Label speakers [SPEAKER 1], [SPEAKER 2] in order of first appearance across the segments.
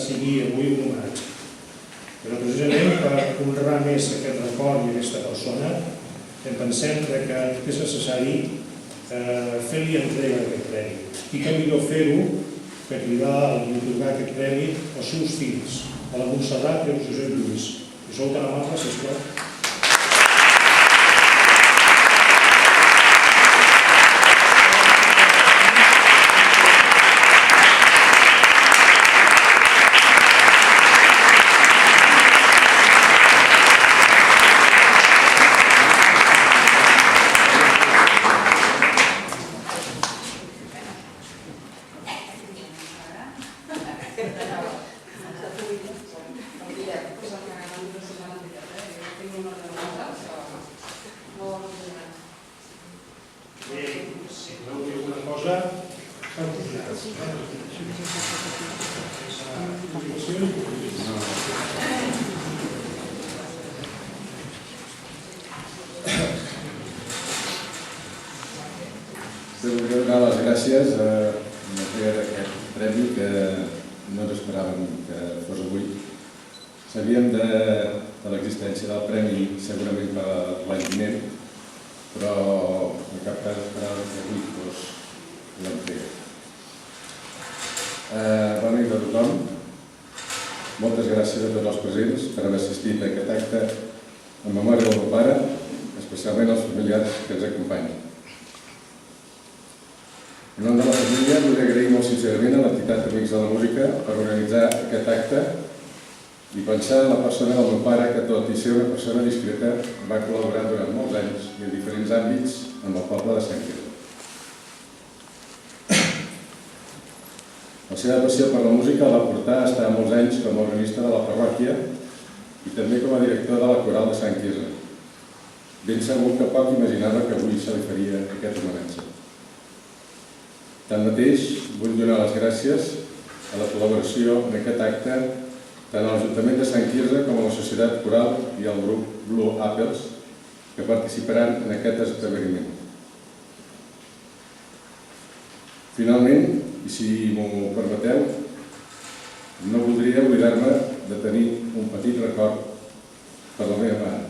[SPEAKER 1] sigui avui un homenatge. Però precisament per honrar més aquest record i aquesta persona, pensem que és necessari fer-li entrega d'aquest premi. I que millor fer-ho que cridar i atorgar aquest premi als seus fills, a la Montserrat i al Josep Lluís. Si sou tan amables, sisplau. Si voleu dir alguna cosa,
[SPEAKER 2] Vull donar les gràcies a l'entrega d'aquest premi que no ens esperàvem que fos avui. Sabíem de l'existència del premi segurament per l'any vinent, però en cap cas esperàvem que avui fos l'entrega. Bona nit a tothom. Moltes gràcies a tots els presents per haver assistit a aquest acte en memòria del meu pare, especialment als familiars que ens acompanyen. En nom de la família vull agrair molt sincerament a l'entitat Amics de la Música per organitzar aquest acte i pensar en la persona del meu pare que, tot i ser una persona discreta, va col·laborar durant molts anys i en diferents àmbits amb el poble de Sant Quirze. La seva passió per la música la va portar a estar molts anys com a organista de la parròquia i també com a director de la coral de Sant Quirze. Ben segur que poc imaginava que avui se li faria aquest homenatge. Tanmateix, vull donar les gràcies a la col·laboració en aquest acte tant a l'Ajuntament de Sant Quirze com a la Societat Coral i al grup Blue Apples que participaran en aquest esdeveniment. Finalment, i si m'ho permeteu, no voldria oblidar-me de tenir un petit record per la meva mare.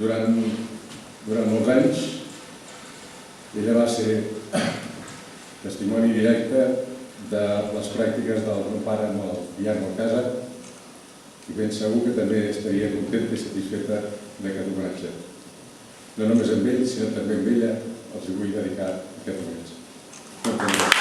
[SPEAKER 2] Durant molts anys, ella va ser testimoni directe de les pràctiques del meu pare amb el piano a casa i ben segur que també estaria contenta i satisfeta d'aquest homenatge. No només amb ell, sinó també amb ella, els vull dedicar aquest homenatge.